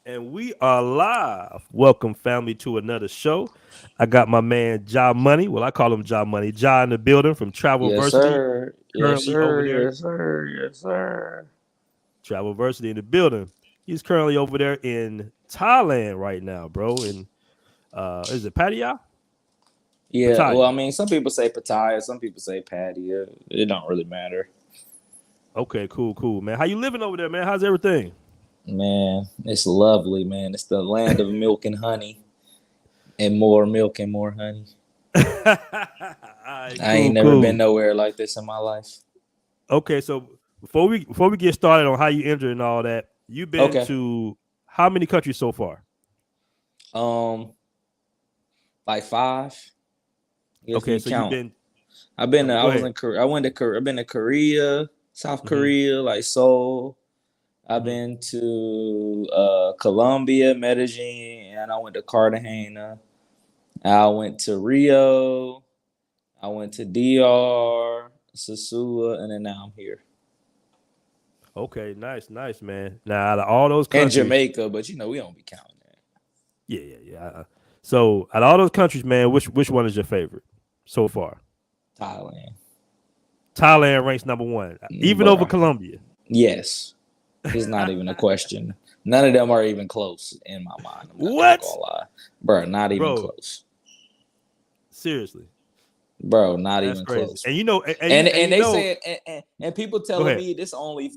And we are live. Welcome, family, to another show. I got my man Ja Money. Well, I call him Ja Money. Ja in the building from Yes, Travelversity. sir. Yes, Currently over sir. there, Yes, sir. Yes, sir. Travelversity in the building. He's currently over there in Thailand right now, bro. And is it Pattaya? Yeah. Well, I Pattaya. mean, some people say Pattaya, some people say Patty. It don't really matter, Okay, cool, man. How you living over there, man? How's everything? man. It's lovely, man. It's the land of milk and honey, and more milk and more honey. All right, I ain't cool, never been cool. nowhere like this in my life. Okay, so before we get started on how you injured and all that, you've been Okay. to how many countries so far? Um, like five. If Okay, you so you've count, been. I've been. I Go was ahead. in Korea. I went to Korea. I've been to Korea, South Hmm. Korea, like Seoul. I've Hmm. been to Colombia, Medellin, and I went to Cartagena. I went to Rio. I went to DR, Sasua, and then now I'm here. Okay, nice, man. Now out of all those And countries, Jamaica, but we don't be counting that. yeah. So out of all those countries, man, which one is your favorite so far? Thailand. Thailand ranks number one, even over Bruh. Colombia. Yes. It's not even a question. None of them are even close in my mind. I'm not even What, gonna lie. Bro, not even bro? close. Seriously, Bro, not that's even crazy. close. And you know, and And you and and you they know, said and people go telling ahead. me this only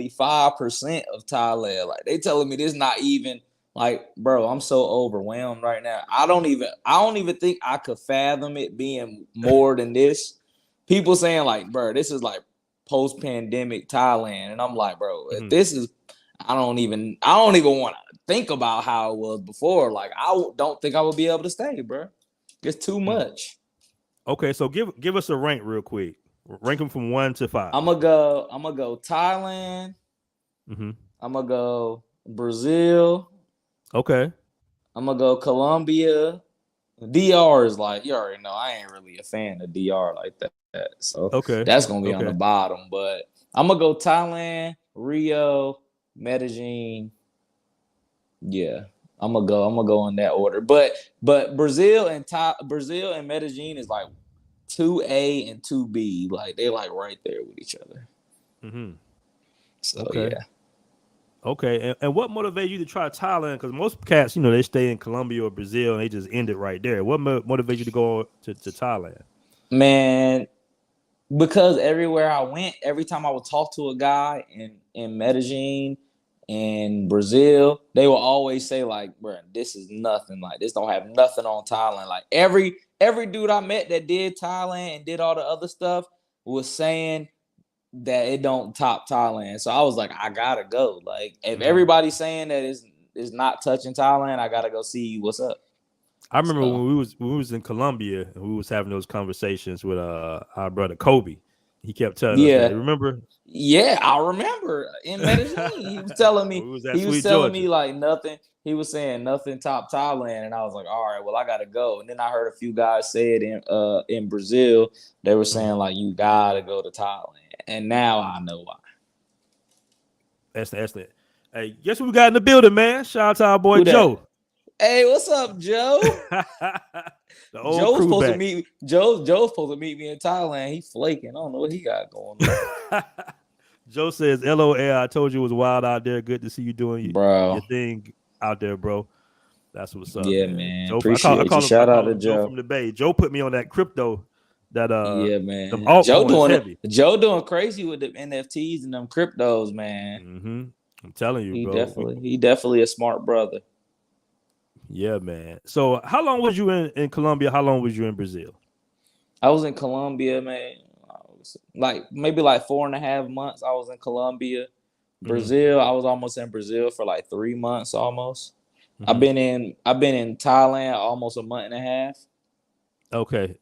5% of Thailand. Like they telling me this not even like, bro, I'm so overwhelmed right now. I don't even think I could fathom it being more than this. People saying like, bro, this is like post-pandemic Thailand. And I'm like, bro, if Mhm. this is I don't even want to think about how it was before. Like don't think I would be able to stay, bro. It's too Hmm. much. Okay, so give us a rank real quick. Rank them from 1 to 5. I'm gonna go Thailand. Hmm. I'm gonna go Brazil. Okay. I'm gonna go Colombia. DR is like you already know. I ain't really a fan of DR like that, so that's Okay. gonna be on the Okay. bottom. But I'm gonna go Thailand, Rio, Medellin. Yeah, I'm gonna go in that order. But Brazil and Medellin is like 2A and 2B. Like they like right there with each other. Hmm. So Okay. yeah. Okay. And what motivated you to try Thailand? Because most cats, they stay in Colombia or Brazil and they just end it right there. What motivated you to go to Thailand? Man, because everywhere I went, every time I would talk to a guy in Medellin in Brazil, they will always say like, "Bro, this is nothing. Like this don't have nothing on Thailand." Like every dude I met that did Thailand and did all the other stuff was saying that it don't top Thailand. So I was like, I gotta go. Like if Hmm. everybody's saying that is not touching Thailand, I gotta go see what's up. I remember So when we was in Colombia and we was having those conversations with our brother Kobe. He kept telling us that. yeah, Remember? Yeah, I remember in Medellin. He was telling we me, was at he was Sweet telling Georgia. me like nothing. He was saying nothing top Thailand, and I was like, all right, well, I gotta go. And then I heard a few guys say it in Brazil. They were Mhm. saying like you gotta go to Thailand, and now I know why. Excellent. Hey, guess what we got in the building, man? Shout out to our boy Who that? Joe. Hey, what's up, Joe? The old crew back. Joe's supposed to meet me in Thailand. He flaking. I don't know what he got going on, Joe says, "LOL. I told you it was wild out there. Good to see you doing your bro. thing out there, bro. That's what's up, Yeah, man. man. Joe, I call I Appreciate you. call him I Shout out call to him Joe Joe. from the Bay. Joe put me on that crypto, that Yeah, them man. altcoins heavy. Joe doing crazy with the NFTs and them cryptos, man. Hmm. I'm telling you, He bro. definitely he definitely a smart brother. Yeah, man. So, how long was you in Colombia? How long was you in Brazil? I was in Colombia, man. I was like maybe like 4.5 months. I was in Colombia. Hmm. Brazil, I was almost in Brazil for like 3 months almost. I've Hmm. been in I've been in Thailand almost a month and a half. Okay.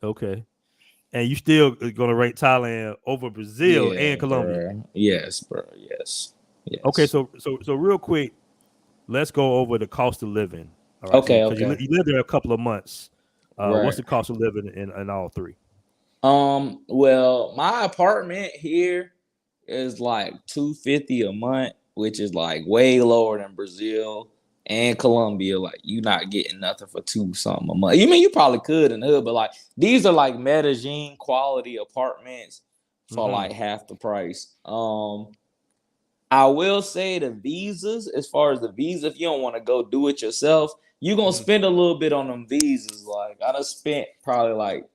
And you still gonna rank Thailand over Brazil Yeah, and Colombia? bro. Yes, bro. Yes. Okay, Yes. so real quick, let's go over the cost of living. All right, so Okay, because okay. you lived there a couple of months, what's Right. the cost of living in all three? Well, my apartment here is like 250 a month which is like way lower than Brazil and Colombia. Like you not getting nothing for $2 something a month. You mean you probably could in the hood, but like these are like Medellin quality apartments for like half the price. I will say the visas, as far as the visa, if you don't want to go do it yourself, you're gonna spend a little bit on them visas. Like I done spent probably like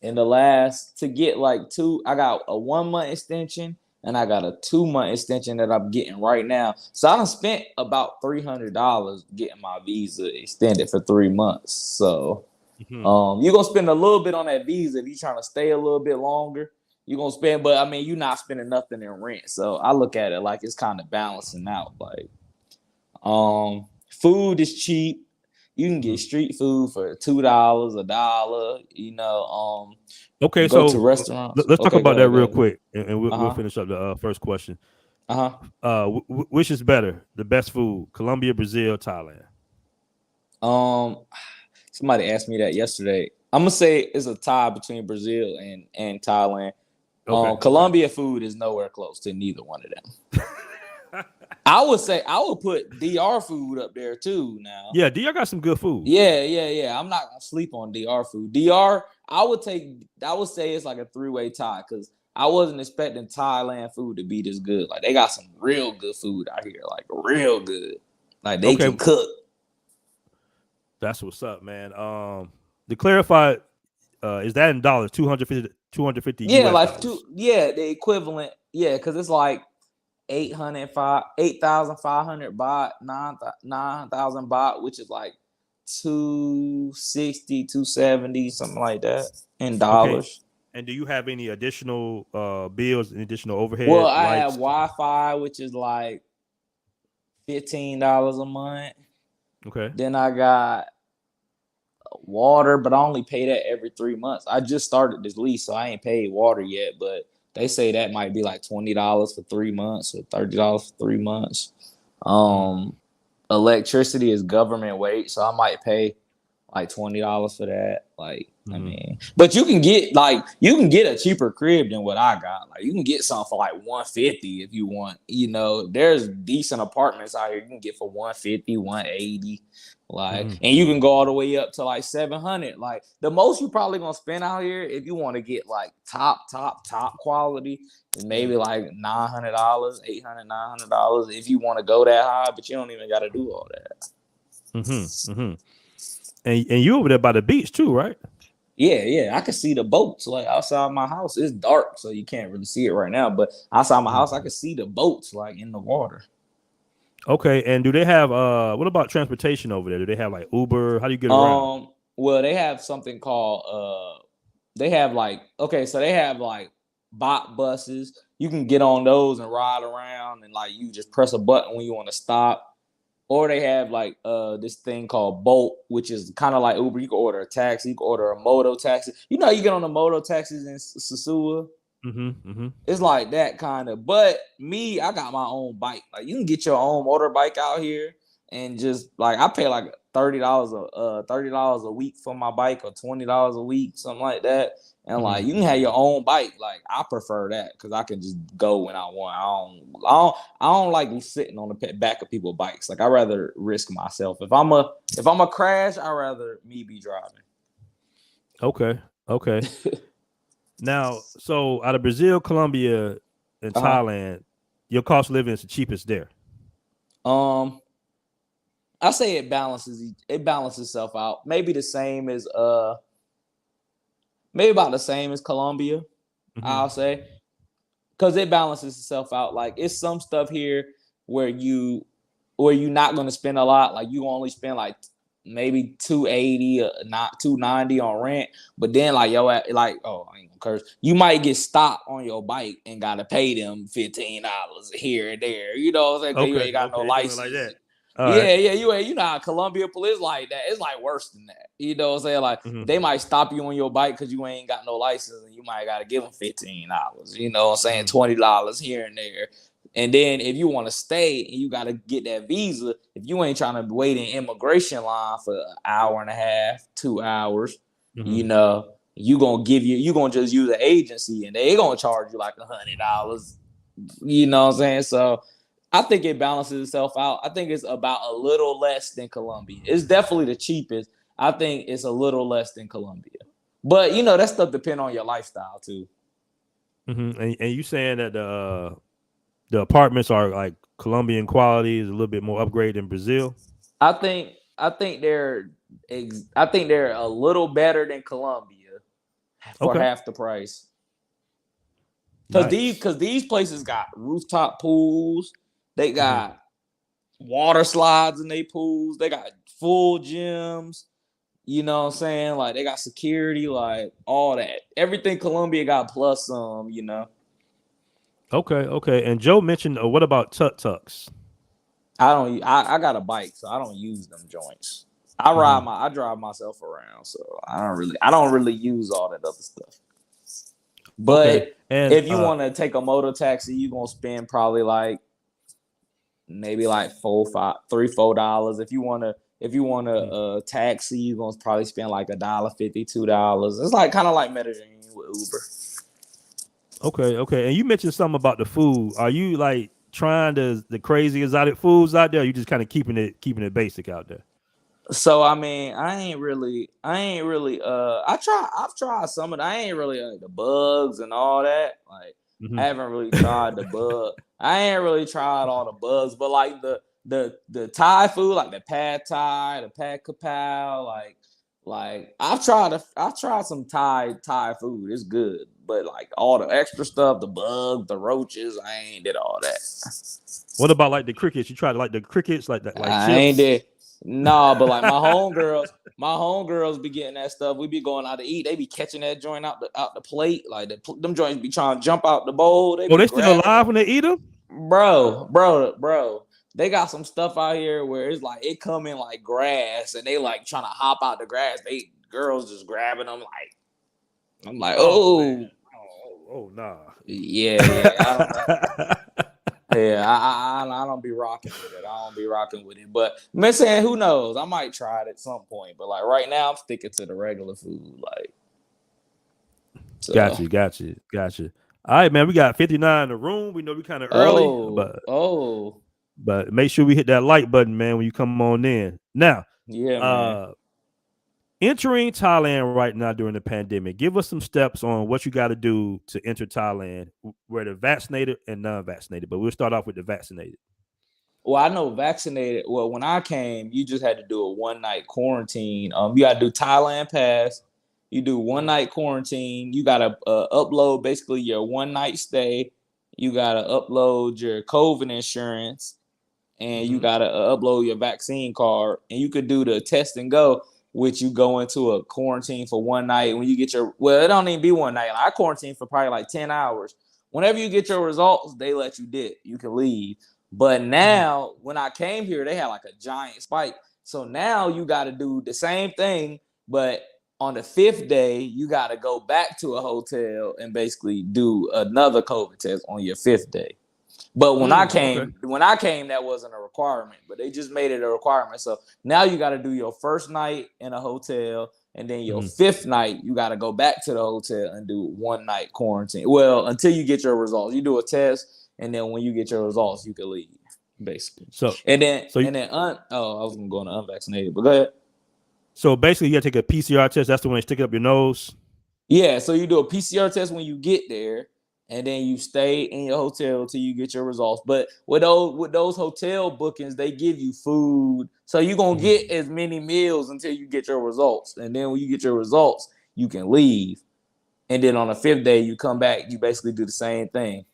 in the last to get like I got a 1 month extension and I got a 2 month extension that I'm getting right now. So I done spent about $300 getting my visa extended for 3 months. So you're gonna spend a little bit on that visa if you're trying to stay a little bit longer. You're gonna spend, but I mean, you're not spending nothing in rent. So I look at it like it's kind of balancing out. Like, food is cheap. You can get street food for $2, $1. You know, okay, go so to restaurants. let's talk about go that ahead, real quick, and we'll Uh-huh. finish up the first question. huh. Which is better, the best food, Colombia, Brazil, Thailand? Somebody asked me that yesterday. I'm gonna say it's a tie between Brazil and Thailand. Okay. Colombia food is nowhere close to neither one of them. I would say I would put DR food up there too. Now, Yeah, DR got some good food. yeah. I'm not gonna sleep on DR food. DR, I would say it's like a 3-way tie because I wasn't expecting Thailand food to be this good. Like they got some real good food out here, like real good. Like they Okay, can cook. that's what's up, man. To clarify, is that in dollars? 250 Yeah, US like dollars. the equivalent. Yeah, because it's like 8,500 baht, 9,000 baht, which is like 260, 270, something like that in dollars. Okay. And do you have any additional bills and additional overhead? Well, I have lights? Wi-Fi, which is like $15 a month. Okay. Then I got water, but I only pay that every 3 months. I just started this lease, so I ain't paid water yet, but they say that might be like $20 for 3 months or $30 for 3 months. Electricity is government wage, so I might pay like $20 for that. Like, I mean, but you can get a cheaper crib than what I got. Like, you can get something for like $150 if you want. You know, there's decent apartments out here you can get for $150, $180. Like, and you can go all the way up to like $700. Like, the most you probably gonna spend out here if you want to get like top quality is maybe like $900, $800, $900 if you want to go that high. But you don't even got to do all that. And you over there by the beach too, right? Yeah. I can see the boats like outside my house. It's dark, so you can't really see it right now. But outside my house, I can see the boats like in the water. Okay, and do they have what about transportation over there? Do they have like Uber? How do you get around? Well, they have something called they have like bot buses. You can get on those and ride around and like you just press a button when you want to stop. Or they have like this thing called Bolt, which is kind of like Uber. You can order a taxi, you can order a moto taxi. You know, you get on the moto taxis in Sasua. It's like that kind of. But me, I got my own bike. Like you can get your own motorbike out here and just like I pay like $30 a week for my bike or $20 a week, something like that. And like you can have your own bike. Like I prefer that because I can just go when I want. I don't like sitting on the back of people's bikes. Like I rather risk myself. If I'm a crash, I rather me be driving. Okay. Now, so out of Brazil, Colombia, and Thailand, your cost of living is the cheapest there. I say it balances itself out. Maybe the same as maybe about the same as Colombia. I'll say because it balances itself out. Like it's some stuff here where you're not going to spend a lot. Like you only spend like maybe $280 not $290 on rent, but then like I ain't gonna curse. You might get stopped on your bike and gotta pay them $15 here and there. You know what I'm saying? Okay, you ain't got no license. Like that. Yeah, you ain't. You know how Colombia police like that. It's like worse than that. You know what I'm saying? Like they might stop you on your bike because you ain't got no license, and you might gotta give them $15. You know what I'm saying? $20 here and there. And then if you want to stay and you got to get that visa, if you ain't trying to wait in immigration line for an hour and a half, 2 hours, you know, you gonna just use an agency and they gonna charge you like $100. You know what I'm saying? So I think it balances itself out. I think it's about a little less than Colombia. It's definitely the cheapest. I think it's a little less than Colombia. But that stuff depends on your lifestyle too. And you saying that the apartments are like Colombian quality, is a little bit more upgraded than Brazil? I think they're a little better than Colombia for Okay, half the price. Cause these nice. cause these places got rooftop pools, they Hmm. got water slides in their pools, they got full gyms. You know what I'm saying? Like they got security, like all that. Everything Colombia got plus some. Okay. And Joe mentioned, what about tuk tuks? I got a bike, so I don't use them joints. Hmm. I drive myself around, so I don't really use all that other stuff. Okay, But and if you want to take a motor taxi, you're gonna spend probably like maybe like $4 if you want mhm. a taxi, you're gonna probably spend like $1.50, $2. It's like kind of like Medellin with Uber. Okay. And you mentioned something about the food. Are you like trying the crazy exotic foods out there? Or you just kind of keeping it basic out there? So I mean, I've tried some of that. I ain't really the bugs and all that. Like I Hmm. haven't really tried the bug. I ain't really tried all the bugs, but like the Thai food, like the pad Thai, the pad kapow, like I've tried some Thai food. It's good, but like all the extra stuff, the bugs, the roaches, I ain't did all that. What about like the crickets? You tried like the crickets, like that, like I ain't chips? did. No, but like my homegirls be getting that stuff. We be going out to eat. They be catching that joint out the plate. Like them joints be trying to jump out the bowl. They Oh, be they still grabbing alive them. when they eat them? Bro. They got some stuff out here where it's like it come in like grass, and they like trying to hop out the grass. They girls just grabbing them. Like I'm like, Oh man. oh Oh nah. yeah. I don't know. Yeah, I don't be rocking with it. I don't be rocking with it. But man, saying who knows? I might try it at some point. But like right now, I'm sticking to the regular food. Like so. Got you. All right, man. We got 59 in the room. We know we kind of early, Oh, but oh, make sure we hit that like button, man, when you come on in. Now, yeah, man. uh entering Thailand right now during the pandemic, give us some steps on what you got to do to enter Thailand, whether vaccinated and non-vaccinated. But we'll start off with the vaccinated. Well, I know vaccinated. Well, when I came, you just had to do a 1 night quarantine. You got to do Thailand pass. You do 1 night quarantine. You got to upload basically your 1 night stay. You got to upload your COVID insurance, and you Mm-hmm. gotta upload your vaccine card, and you could do the test and go, which you go into a quarantine for 1 night. When you get it don't even be 1 night. Like, I quarantine for probably like 10 hours. Whenever you get your results, they let you dip. You can leave. But Mm-hmm. now, when I came here, they had like a giant spike. So now you got to do the same thing, but on the fifth day, you got to go back to a hotel and basically do another COVID test on your fifth day. But when I Okay. came, when I came, that wasn't a requirement, but they just made it a requirement. So now you got to do your first night in a hotel, and then your Mm-hmm. fifth night you got to go back to the hotel and do 1 night quarantine. Well, until you get your results, you do a test, and then when you get your results, you can leave, basically. So, And then so, and then I was gonna go on the unvaccinated, but go ahead. so basically, you got to take a PCR test. That's the one you stick up your nose. Yeah, so you do a PCR test when you get there, and then you stay in your hotel till you get your results. But with those hotel bookings, they give you food, so you're gonna Mm-hmm. get as many meals until you get your results. And then when you get your results, you can leave. And then on the fifth day, you come back. You basically do the same thing.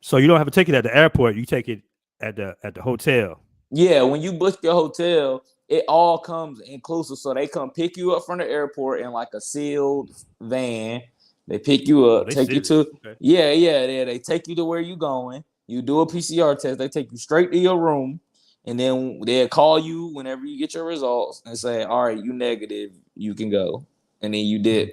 So you don't have to take it at the airport. You take it at the hotel. Yeah, when you book your hotel, it all comes inclusive. So they come pick you up from the airport in like a sealed van. They pick you Oh, up, they take you serious. to Okay. yeah. They take you to where you going. You do a PCR test. They take you straight to your room, and then they'll call you whenever you get your results and say, "All right, you negative, you can go." And then you Mm-hmm. did.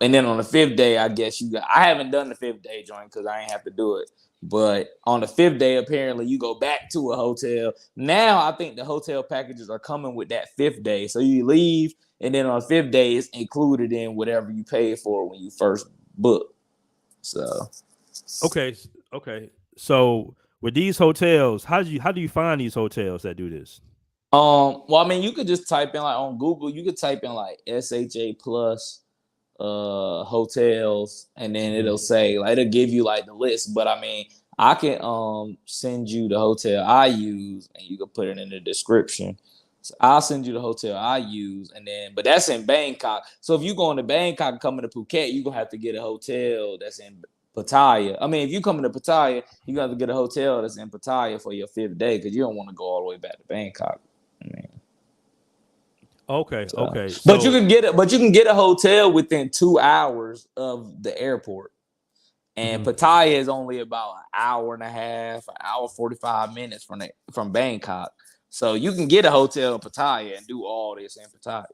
And then on the fifth day, I guess you got. I haven't done the fifth day joint because I ain't have to do it. But on the fifth day, apparently, you go back to a hotel. Now, I think the hotel packages are coming with that fifth day. So you leave, and then on the fifth day, it's included in whatever you paid for when you first booked. So, Okay. Okay. So with these hotels, how do you find these hotels that do this? Well, I mean, you could just type in like on Google, you could type in like SHA plus hotels, and then it'll say like it'll give you like the list. But I mean, I can send you the hotel I use, and you can put it in the description. So I'll send you the hotel I use, and then but that's in Bangkok. So if you go into Bangkok and coming to Phuket, you're gonna have to get a hotel that's in Pattaya. I mean, if you coming to Pattaya, you got to get a hotel that's in Pattaya for your 5th day because you don't want to go all the way back to Bangkok. I mean, Okay, so. okay. But you can get it. But you can get a hotel within 2 hours of the airport. And Pattaya is only about an hour and a half, an hour 45 minutes from Bangkok. So you can get a hotel in Pattaya and do all this in Pattaya.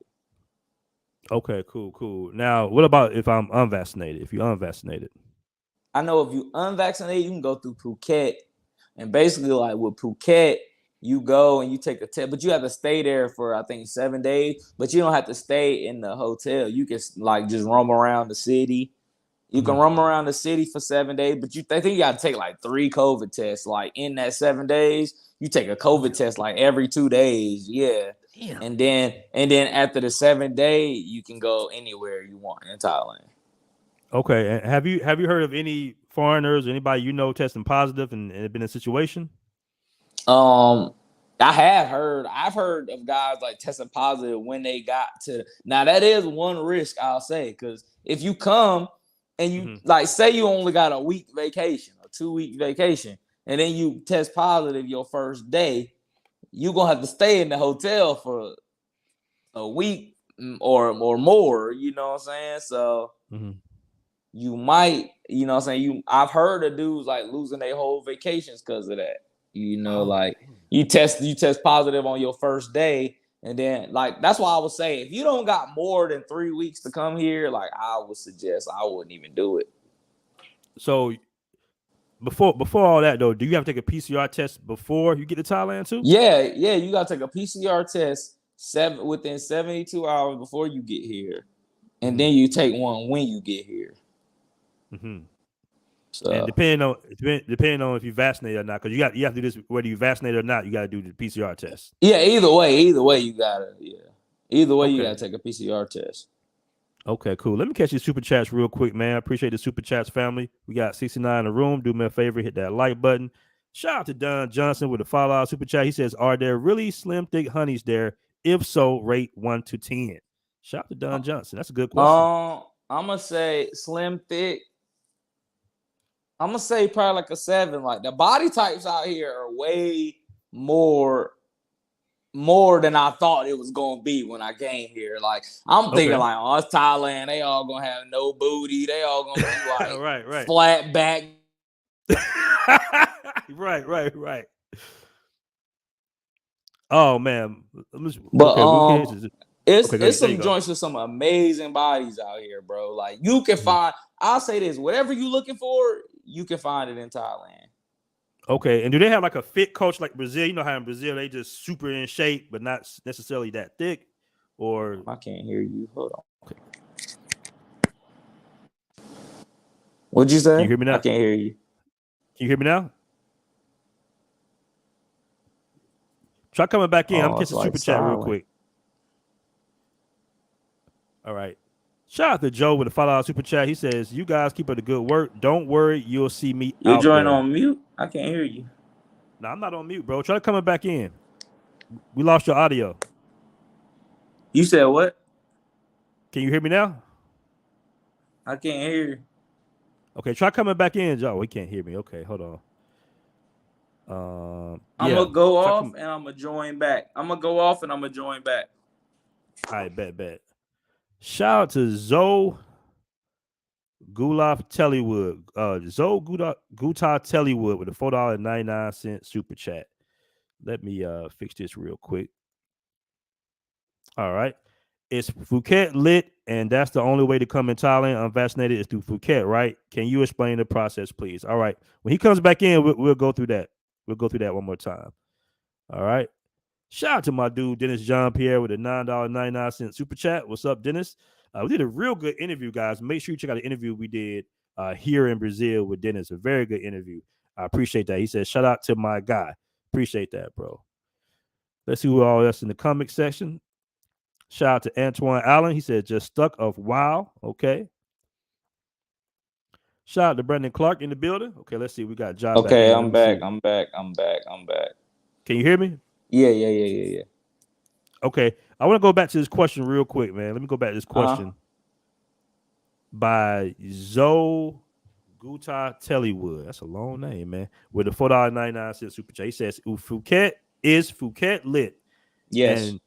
Okay, cool. Now, what about if I'm unvaccinated? If you're unvaccinated? I know if you unvaccinated, you can go through Phuket. And basically, like with Phuket, you go and you take a test, but you have to stay there for I think 7 days. But you don't have to stay in the hotel. You can like just roam around the city. You can roam around the city for 7 days, but I think you got to take like 3 COVID tests. Like in that 7 days, you take a COVID test like every 2 days. Yeah. Damn. And then after the 7th day, you can go anywhere you want in Thailand. Okay. And have you heard of any foreigners or anybody you know testing positive and been in a situation? I've heard of guys like testing positive when they got to. Now that is one risk I'll say, because if you come and you like say you only got a week vacation, a 2-week vacation, and then you test positive your first day, you're gonna have to stay in the hotel for a week or more. You know what I'm saying? So you might, you know what I'm saying? I've heard of dudes like losing their whole vacations because of that. You know, like you test positive on your first day, and then like that's why I would say if you don't got more than 3 weeks to come here, like I would suggest I wouldn't even do it. So before all that though, do you have to take a PCR test before you get to Thailand too? Yeah, you gotta take a PCR test within 72 hours before you get here, and then you take one when you get here. So, and depending on if you're vaccinated or not, because you have to do this whether you're vaccinated or not. You got to do the PCR test. Yeah, either way you gotta. Yeah, either way you gotta take a PCR test. Okay, cool. Let me catch your super chats real quick, man. I appreciate the super chats, family. We got 69 in the room. Do me a favor, hit that like button. Shout out to Don Johnson with a $5 super chat. He says, "Are there really slim thick honeys there? If so, rate 1 to 10." Shout out to Don Johnson. That's a good question. I'm gonna say slim thick. I'm gonna say probably like a 7. Like the body types out here are way more than I thought it was gonna be when I came here. Like I'm thinking like, oh, it's Thailand. They all gonna have no booty. They all gonna be like flat back. Right. Oh man, but it's some joints with some amazing bodies out here, bro. Like you can find. I'll say this: whatever you looking for, you can find it in Thailand. Okay, and do they have like a fit coach like Brazil? You know how in Brazil they just super in shape, but not necessarily that thick. Or I can't hear you. Hold on. Okay. What'd you say? Can you hear me now? I can't hear you. Can you hear me now? Try coming back in. I'm catching the super chat real quick. All right. Shout out to Joe with a $5 super chat. He says, "You guys keep up the good work. Don't worry, you'll see me You're out joining there." on mute. I can't hear you. No, I'm not on mute, bro. Try coming back in. We lost your audio. You said what? Can you hear me now? I can't hear you. Okay, try coming back in, Joe. He can't hear me. Okay, hold on. I'm gonna go off and I'm gonna join back. I'm gonna go off and I'm gonna join back. All right, bet. Shout out to Zoe Gulaf Tellywood. Zoe Guta Tellywood with a $4.99 super chat. Let me fix this real quick. All right. It's Phuket lit, and that's the only way to come in Thailand unvaccinated is through Phuket, right? Can you explain the process, please? All right. When he comes back in, we'll go through that. We'll go through that one more time. All right. Shout out to my dude, Dennis John Pierre, with a $9.99 super chat. What's up, Dennis? We did a real good interview, guys. Make sure you check out the interview we did here in Brazil with Dennis. A very good interview. I appreciate that. He said, shout out to my guy. Appreciate that, bro. Let's see who all else in the comic section. Shout out to Antoine Allen. He said, just stuck of wow. Okay. Shout out to Brendan Clark in the building. Okay, let's see. We got John back Okay, in. Let I'm me see. back. I'm back. Can you hear me? Yeah. Okay. I want to go back to this question real quick, man. Let me go back to this question by Zoe Guta Tellywood. That's a long name, man. With a $4.99 super chat. He says, Phuket lit? Yes. And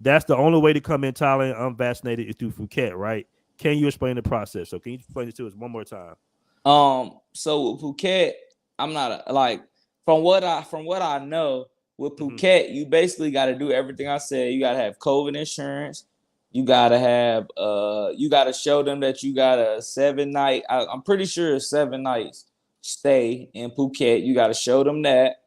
that's the only way to come in Thailand unvaccinated is through Phuket, right? Can you explain the process? So can you explain it to us one more time? So with Phuket, I'm not like from what I know with Phuket, you basically got to do everything I said. You got to have COVID insurance. You got to have you got to show them that you got a 7-night. I'm pretty sure it's 7 nights stay in Phuket. You got to show them that,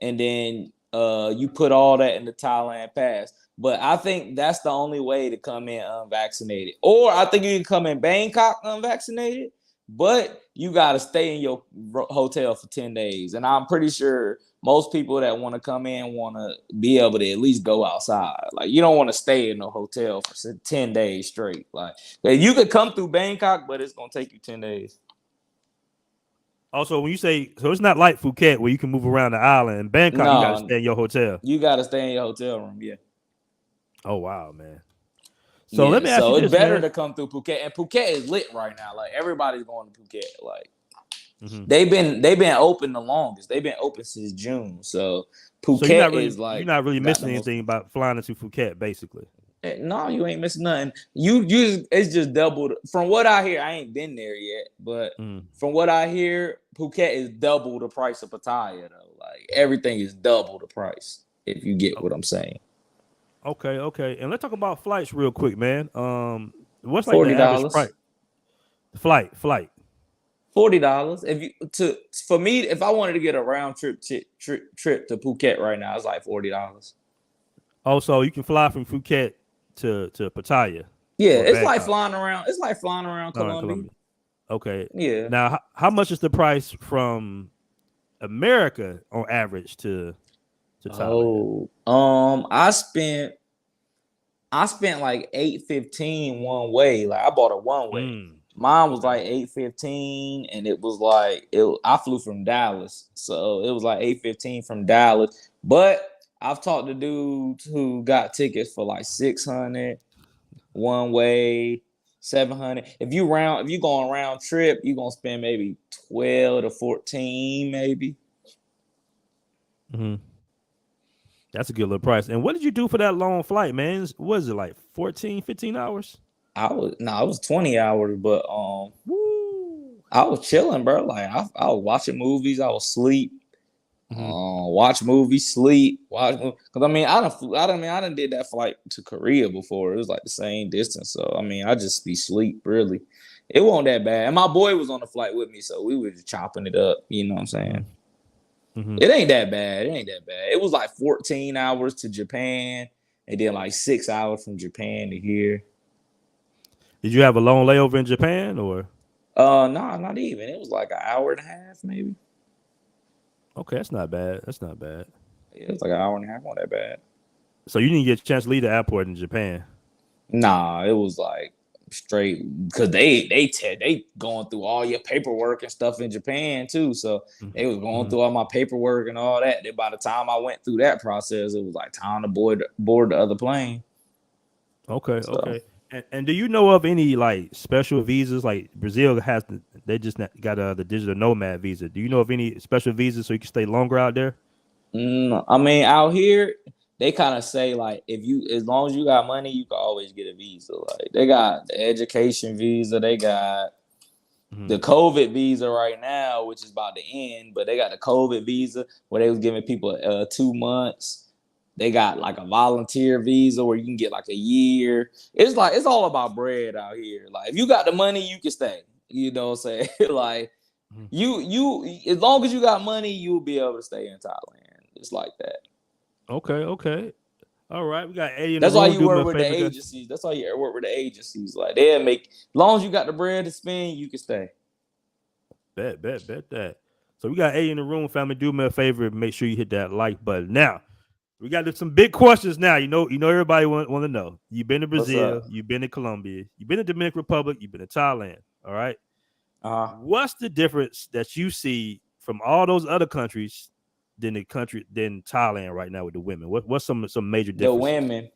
and then you put all that in the Thailand pass. But I think that's the only way to come in unvaccinated. Or I think you can come in Bangkok unvaccinated, but you got to stay in your hotel for 10 days. And I'm pretty sure most people that want to come in want to be able to at least go outside. Like, you don't want to stay in a hotel for 10 days straight. Like, you could come through Bangkok, but it's going to take you 10 days. Also, when you say, so it's not like Phuket where you can move around the island. In Bangkok, you got to stay in your hotel. You got to stay in your hotel room, yeah. Oh, wow, man. So let me ask you this, it's better man. to come through Phuket. And Phuket is lit right now. Like, everybody's going to Phuket. Like, they've been open the longest. They've been open since June. So Phuket is like, you're not really missing anything about flying into Phuket, basically. No, you ain't missing nothing. It's just doubled. From what I hear, I ain't been there yet, but from what I hear, Phuket is double the price of Pattaya though. Like, everything is double the price, if you get what I'm saying. Okay. And let's talk about flights real quick, man. What's like $40. the average price? Flight. $40. For me, if I wanted to get a round trip to Phuket right now, it's like $40. Oh, so you can fly from Phuket to Pattaya. Yeah, it's like flying around. It's like flying around Colombia. Okay. Yeah. Now, how much is the price from America on average to Thailand? I spent like $8.15 one way. Like, I bought a one way. Mine was like $8.15, and it was like I flew from Dallas, so it was like $8.15 from Dallas. But I've talked to dudes who got tickets for like $600 one way, $700. If you going round trip, you're gonna spend maybe $12 to $14, maybe. That's a good little price. And what did you do for that long flight, man? Was it like 14, 15 hours? It was 20 hours, but I was chilling, bro. Like, I was watching movies, I was sleep. Watch movies, sleep, because I done did that flight to Korea before. It was like the same distance, so I just be sleep really. It wasn't that bad, and my boy was on the flight with me, so we were just chopping it up. You know what I'm saying? It ain't that bad. It was like 14 hours to Japan, and then like 6 hours from Japan to here. Did you have a long layover in Japan or? No, not even. It was like an hour and a half, maybe. Okay, that's not bad. Yeah, it was like an hour and a half. Not that bad. So you didn't get a chance to leave the airport in Japan? Nah, it was like straight, because they going through all your paperwork and stuff in Japan too. So they was going through all my paperwork and all that. Then by the time I went through that process, it was like time to board the other plane. Okay. And do you know of any like special visas? Like Brazil they just got the digital nomad visa. Do you know of any special visas so you can stay longer out there? Out here they kind of say like, as long as you got money, you can always get a visa. Like, they got the education visa, they got the COVID visa right now, which is about to end, but they got the COVID visa where they was giving people 2 months. They got like a volunteer visa where you can get like a year. It's all about bread out here. Like, if you got the money, you can stay. You know what I'm saying? Like, you as long as you got money, you'll be able to stay in Thailand. It's like that. Okay. All right, we got Eddie in That's the room. why you work with the agencies. That's why you work with the agencies. Like, they'll make, as long as you got the bread to spend, you can stay. Bet that. So we got A in the room, family. Do me a favor and make sure you hit that like button. Now, we got some big questions now. Everybody want to know. You've been to What's Brazil, up? you've been to Colombia, you've been to Dominican Republic, you've been to Thailand. All right. Uh-huh. What's the difference that you see from all those other countries than Thailand right now with the women? What's some major The differences? women,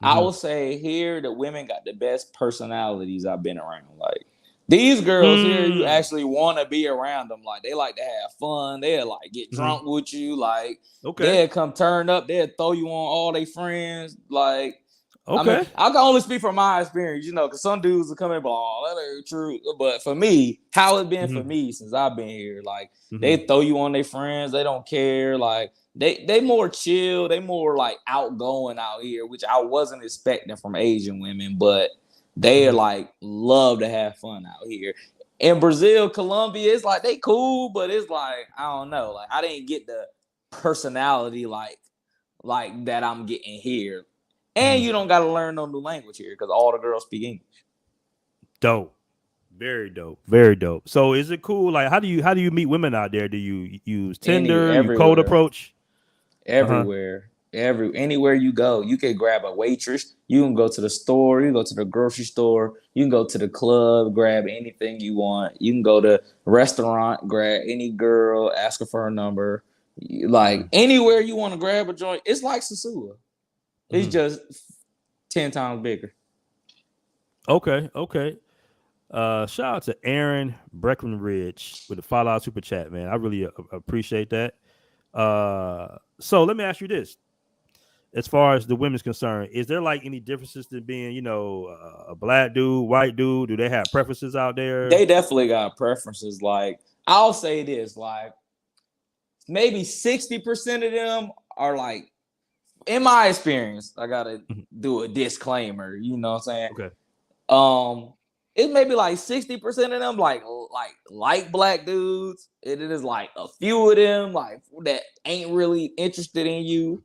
I Mm-hmm. would say here, the women got the best personalities I've been around. Like these girls here, you Mm. actually want to be around them. Like they like to have fun. They'll like get Mm-hmm. drunk with you. Like Okay. they'll come turn up. They'll throw you on all their friends. Like I mean, Okay. I can only speak from my experience, because some dudes will come in, oh, that ain't true. But for me, how it been for Mm-hmm. me since I've been here, like Mm-hmm. they throw you on their friends, they don't care. Like they more chill, they more like outgoing out here, which I wasn't expecting from Asian women, but they Mm-hmm. like love to have fun out here. In Brazil, Colombia, it's like they cool, but it's like I don't know, like I didn't get the personality like that I'm getting here. And Mm-hmm. you don't got to learn no new language here because all the girls speak English. Dope. Very dope. Very dope. So is it cool? Like, how do you meet women out there? Do you use Tinder? You cold Everywhere, approach? Uh-huh. anywhere you go, you can grab a waitress. You can go to the store. You can go to the grocery store. You can go to the club, grab anything you want. You can go to a restaurant, grab any girl, ask her for her number. Like Mm-hmm. anywhere you want to grab a joint, it's like Sasua. It's Mm-hmm. just 10 times bigger. Okay. Okay. Shout out to Aaron Breckenridge with the $5 super chat, man. I really appreciate that. So let me ask you this: as far as the women's concerned, is there like any differences to being, a black dude, white dude? Do they have preferences out there? They definitely got preferences. Like I'll say this, like maybe 60% of them are like, in my experience, I gotta Mhm. do a disclaimer, you know what I'm saying? Okay. Um, it may be like 60% of them like black dudes. It is like a few of them like that ain't really interested in you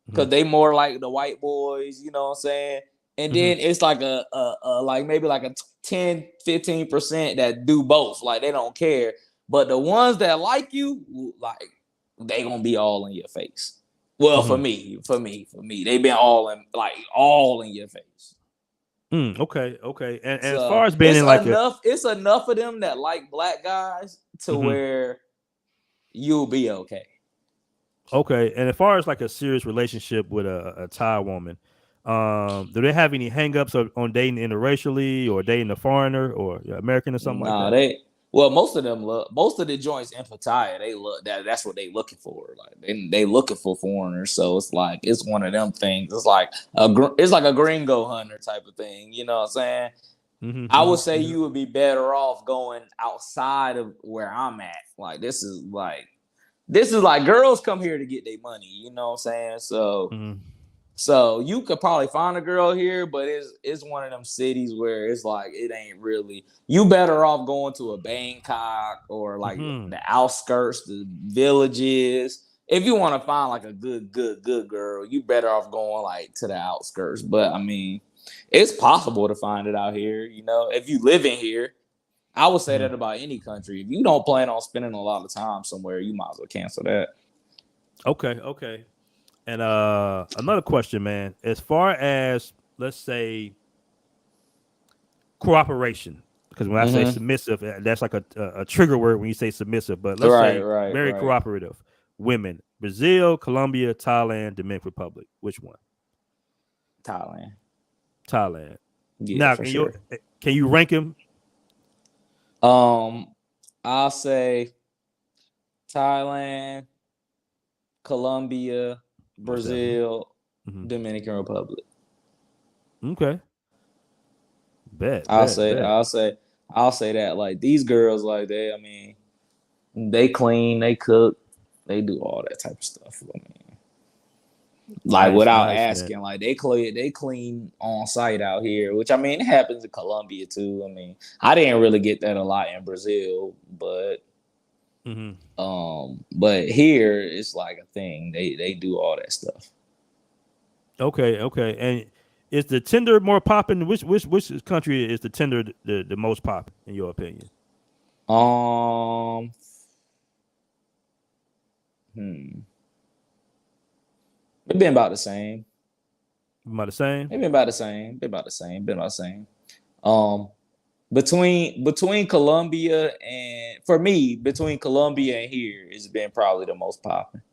Mm-hmm. because they more like the white boys, you know what I'm saying? And Mm-hmm. then it's like a like maybe like a 10-15% that do both, like they don't care. But the ones that like you, like they gonna be all in your face. Well, Mm-hmm. for me, they been all in your face. Okay. Okay. And as far So as being in like a it's enough of them that like black guys to mhm. where you'll be okay. Okay, and as far as like a serious relationship with a Thai woman, do they have any hangups on dating interracially or dating a foreigner or American or something like Nah, that? most of them look, most of the joints in Pattaya, they look that's what they looking for. Like they looking for foreigners, so it's like it's one of them things. It's like it's like a gringo hunter type of thing. You know what I'm saying? I Mm-hmm. would say you would be better off going outside of where I'm at. Like this is like girls come here to get their money. You know what I'm saying? So Mm-hmm. So you could probably find a girl here, but it's one of them cities where it's like it ain't really. You better off going to a Bangkok or like Mm-hmm. the outskirts, the villages. If you want to find like a good girl, you better off going like to the outskirts. But I mean, it's possible to find it out here. If you live in here, I would say Mm-hmm. that about any country. If you don't plan on spending a lot of time somewhere, you might as well cancel that. Okay. Okay. And another question, man. As far as let's say cooperation, because when I say Mm-hmm. submissive, that's like a trigger word when you say submissive. But let's Right, say right, very right. cooperative women: Brazil, Colombia, Thailand, Dominican Republic. Which one? Thailand. Thailand. Yeah, Now, for can you sure. can you rank him? Um, I'll say Thailand, Colombia, Most definitely. Brazil, Hmm. Dominican Republic. Okay. Bet. I'll Bet. say, Bet. I'll say, I'll say that like these girls, like I mean, they clean, they cook, they do all that type of stuff. I mean, like Nice. without Nice, man. asking, like they clean on site out here, which I mean it happens in Colombia too. I mean, I didn't really get that a lot in Brazil, Hmm. but here it's like a thing. They do all that stuff. Okay. Okay. And is the Tinder more popping? Which country is the Tinder the most popping in your opinion? Um, It's been about the same. About the same? Maybe about the same. Been about the same. Been about the same. Um, between Colombia and for me, between Colombia and here, it's been probably the most popular.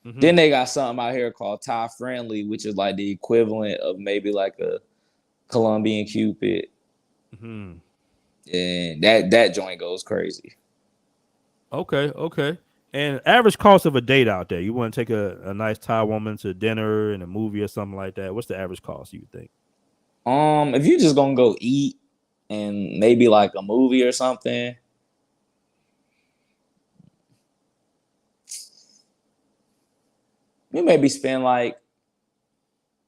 Then they got something out here called Thai Friendly, which is like the equivalent of maybe like a Colombian Cupid. And that joint goes crazy. Okay. And average cost of a date out there, you want to take a nice Thai woman to dinner and a movie or something like that, what's the average cost you think? If you're just gonna go eat and maybe like a movie or something, you maybe spend like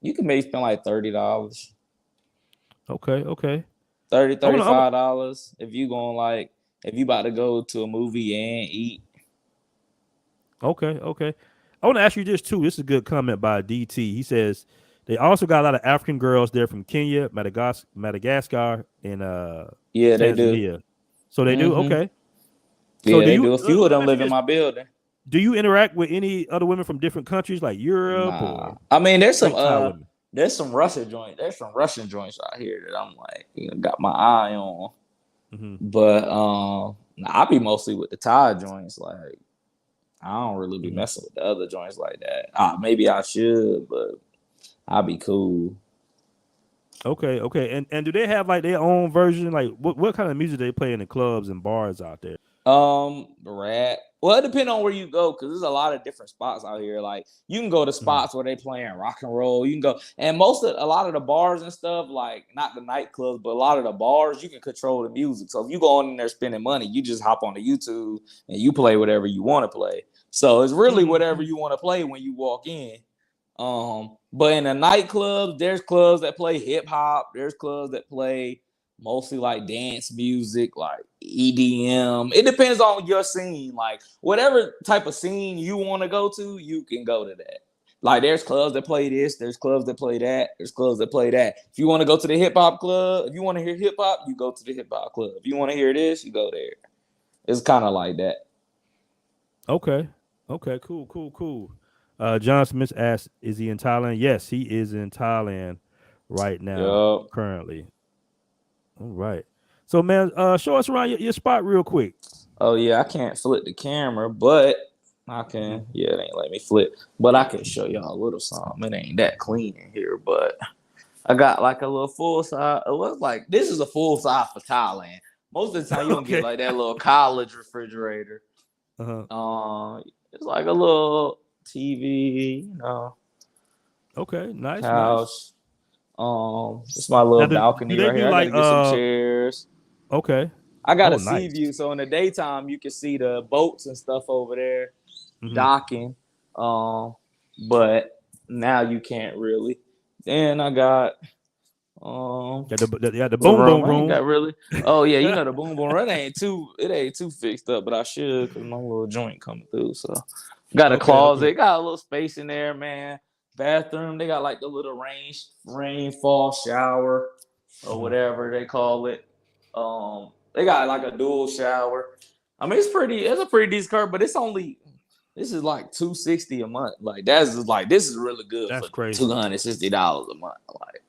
you can maybe spend like $30. Okay. $30, I wanna, $35 if you going like if you about to go to a movie and eat. okay. I want to ask you this too. This is a good comment by DT. He says they also got a lot of African girls there from Kenya, Madagascar, and Yeah, they do. Tanzania. So they do? Mm-hmm. Okay. So Yeah, do they you do. A few of let me them ask you live in this. my building. Do you interact with any other women from different countries like Europe Nah. or I mean straight Thai women? there's some Russian joints. There's some Russian joints out here that I'm like, got my eye on. But I be mostly with the Thai joints. Like I don't really be messing with the other joints like that. Maybe I should, but I'll be cool. Okay. And do they have like their own version? Like what kind of music they play in the clubs and bars out there? Rap. Well, it depends on where you go, because there's a lot of different spots out here. Like you can go to spots where they playing rock and roll. You can go, and a lot of the bars and stuff, like not the nightclubs, but a lot of the bars, you can control the music. So if you go in there spending money, you just hop on the YouTube and you play whatever you want to play. So it's really whatever you want to play when you walk in. But in the nightclubs, there's clubs that play hip hop. There's clubs that play mostly like dance music, like EDM. It depends on your scene. Like whatever type of scene you want to go to, you can go to that. Like there's clubs that play this, there's clubs that play that, there's clubs that play that. If you want to go to the hip hop club, if you want to hear hip hop, you go to the hip hop club. If you want to hear this, you go there. It's kind of like that. Okay, cool. John Smith asked, "Is he in Thailand?" Yes, he is in Thailand right now, Yup. currently. All right. So, man, show us around your spot real quick. Oh yeah, I can't flip the camera, but I can. Yeah, it ain't let me flip, but I can show y'all a little something. It ain't that clean in here, but I got like a little full size. It looks like this is a full size for Thailand. Most of the time, you don't get like that little college refrigerator. It's like a little TV, Okay, nice. couch. It's my little Now, balcony do they right do here. I got like to get some chairs. Okay. I got a sea Nice. view, so in the daytime you can see the boats and stuff over there docking. But now you can't really. Then I got the boom room. boom I ain't room. got really. Oh yeah, the boom boom. It ain't too fixed up, but I should, because my little joint coming through. So got a closet, got a little space in there, man. Bathroom. They got like the little rainfall shower or whatever they call it. They got like a dual shower. I mean, it's a pretty decent car, but this is like $260 a month. Like this is really good. That's for crazy. $260 a month. Like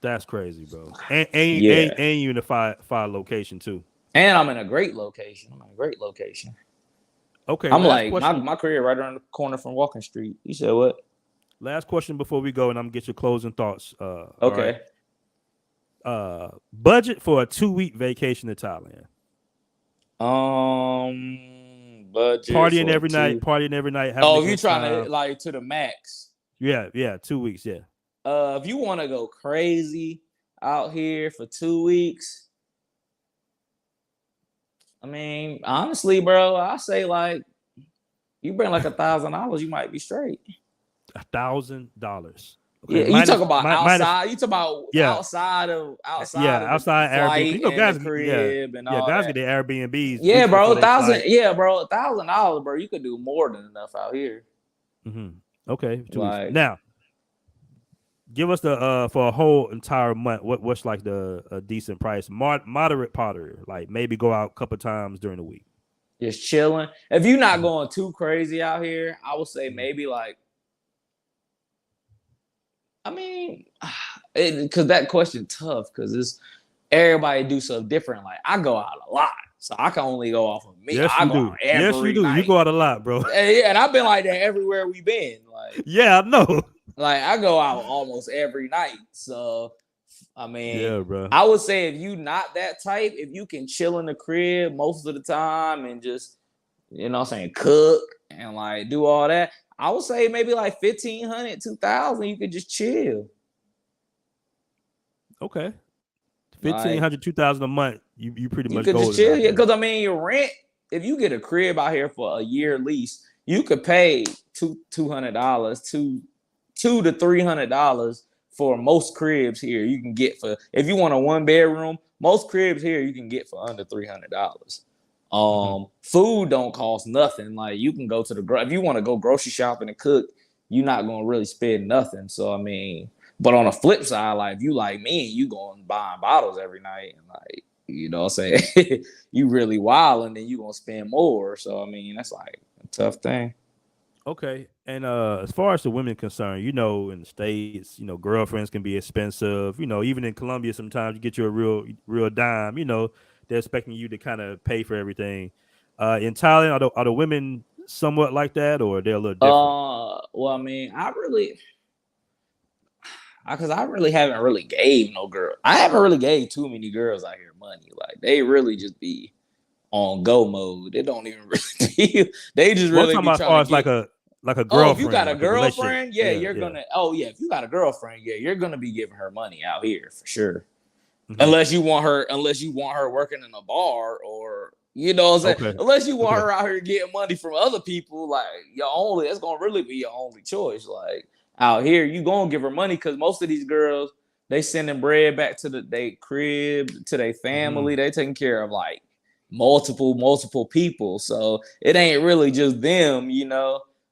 that's crazy, bro. Yeah. And you in a five location too. And I'm in a great location. Okay, I'm last like question. my career right around the corner from Walking Street. You said what? Last question before we go, and I'm gonna get your closing thoughts. Okay. All right. Budget for a 2-week vacation to Thailand. Budget Partying every night. Having Oh, a if you good trying time. to like to the max. Yeah, 2 weeks. Yeah. If you want to go crazy out here for 2 weeks, I mean, honestly, bro, I say like you bring like $1,000, you might be straight. $1,000. Okay, yeah, you talk about outside. You talk about outside of outside flight Airbnb. and the crib and all guys that. get their Airbnbs. Yeah, bro, $1,000, bro. You could do more than enough out here. Okay, 2 weeks. Now, give us the for a whole entire month. What's like a decent price? Moderate pottery, like maybe go out a couple times during the week. just chilling. If you're not going too crazy out here, I would say maybe like, I mean, because that question tough because it's everybody do something different. Like I go out a lot, so I can only go off of me. Yes, I you go out do. Yes, you every do. You night. go out a lot, bro. Yeah, and I've been like that everywhere we been. Yeah, I know. Like I go out almost every night. So I mean, Yeah, bro. I would say if you not that type, if you can chill in the crib most of the time and just, you know what I'm saying, cook and like do all that, I would say maybe like 1,500, 2,000, you could just chill. Okay. Like 1,500, 2,000 a month. You pretty you much could just golden chill. out Yeah, there. because I mean your rent, if you get a crib out here for a year lease, you could pay $200, two to $300 for most cribs here. You can get for if you want a 1 bedroom, most cribs here you can get for under $300. Food don't cost nothing. Like you can go to the if you want to go grocery shopping and cook, you're not gonna really spend nothing. So I mean, but on the flip side, like if you like me and you going buying bottles every night and like you know what I'm saying, you really wild and then you gonna spend more. So I mean, that's like a tough thing. Okay. And as far as the women concerned, in the States, girlfriends can be expensive. Even in Colombia, sometimes you get you a real dime, they're expecting you to kind of pay for everything. In Thailand, are the women somewhat like that, or they're a little different? Well, I mean, because I really haven't really gave no girl. I haven't really gave too many girls out here money. Like they really just be on go mode. They don't even really be. They just Well, I'm really talking be about as trying far to as like get. a Oh, if you got girlfriend, a like a relationship. girlfriend, yeah, Yeah, you're yeah. gonna. Oh, yeah, if you got a girlfriend, yeah, you're gonna be giving her money out here for sure. Hmm. Unless you want her working in a bar or you know what I'm saying. Okay. Unless you want Okay. her out here getting money from other people, like that's gonna really be your only choice. Like out here, you gonna give her money because most of these girls they sending bread back to they crib to their Hmm. family. They taking care of like multiple people, so it ain't really just them,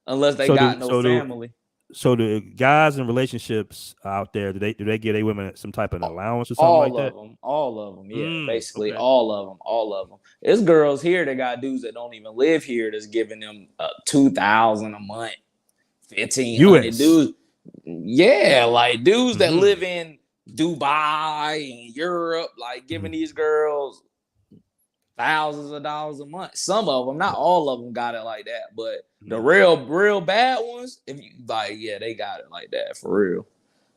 unless they So got do no so do family. so the guys in relationships out there, do they give their women some type of allowance or something like All of that? them, all of them, yeah, basically Okay. all of them. There's girls here that got dudes that don't even live here that's giving them 2,000 a month, 1,500 U.S. dudes. Yeah, like dudes that Hmm. live in Dubai and Europe, like giving Hmm. these girls thousands of dollars a month. Some of them, not all of them, got it like that, but the real bad ones, if you like, yeah, they got it like that for real.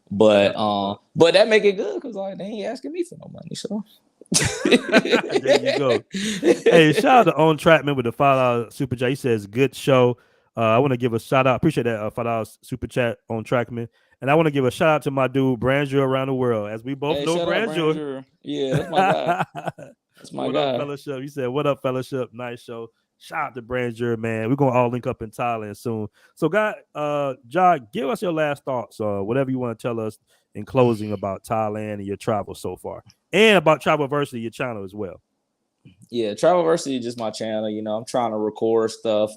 But That's what's up. but that make it good because like they ain't asking me for no money. So There you go. Hey, shout out to On Trackman with the $5 super chat. He says, "Good show." I want to give a shout out. Appreciate that $5 super chat on Trackman, and I want to give a shout out to my dude Branjo around the world. As we both hey, know, shout out Branjo. Branger. Yeah, that's my guy. That's my What up, guy. fellowship? He said, "What up, fellowship? Nice show." Shout out to Branjo, man. We're gonna all link up in Thailand soon. So, God, John, give us your last thoughts, whatever you want to tell us in closing about Thailand and your travel so far, and about Travelversity, your channel as well. Yeah, Travelversity is just my channel. I'm trying to record stuff,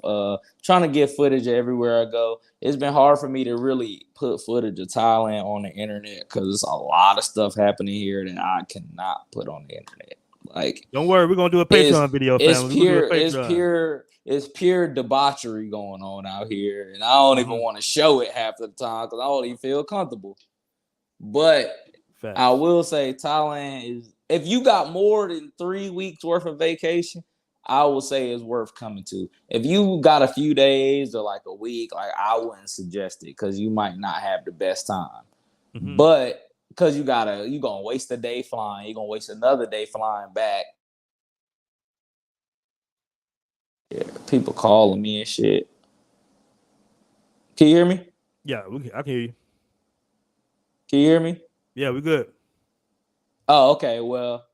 trying to get footage everywhere I go. It's been hard for me to really put footage of Thailand on the internet because there's a lot of stuff happening here that I cannot put on the internet. Like Don't worry, we're gonna do a it's Patreon video, it's family. We're gonna do a pure it's Patreon. pure it's pure debauchery going on out here, and I don't even want to show it half the time because I don't even feel comfortable. But I Facts. will say Thailand is if you got more than 3 weeks worth of vacation, I would say it's worth coming to. If you got a few days or like a week, like I wouldn't suggest it because you might not have the best time. Mm-hmm. But because you gonna waste a day flying, you're gonna waste another day flying back. Yeah, people calling me and shit. Can you hear me? Yeah, I can hear you. Can you hear me? Yeah, we good. Oh, okay. Well,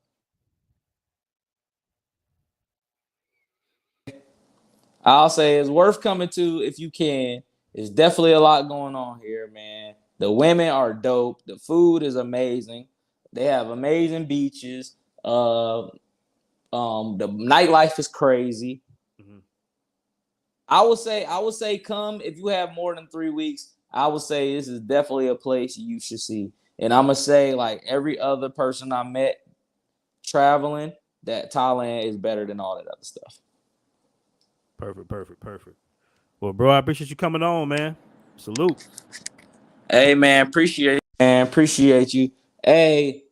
I'll say it's worth coming to if you can. There's definitely a lot going on here, man. The women are dope. The food is amazing. They have amazing beaches. The nightlife is crazy. Mm-hmm. I would say come if you have more than 3 weeks. I would say this is definitely a place you should see. And I'm gonna say like every other person I met traveling that Thailand is better than all that other stuff. Perfect. Well, bro, I appreciate you coming on, man. Salute. Hey man, appreciate you. Hey,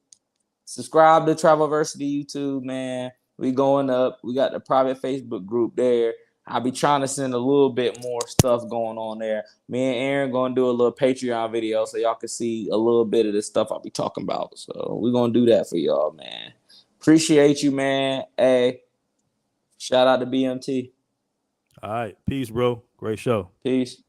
subscribe to Travelversity YouTube, man. We going up. We got the private Facebook group there. I'll be trying to send a little bit more stuff going on there. Me and Aaron gonna do a little Patreon video so y'all can see a little bit of the stuff I'll be talking about. So we're gonna do that for y'all, man. Appreciate you, man. Hey, shout out to BMT. All right. Peace, bro. Great show. Peace.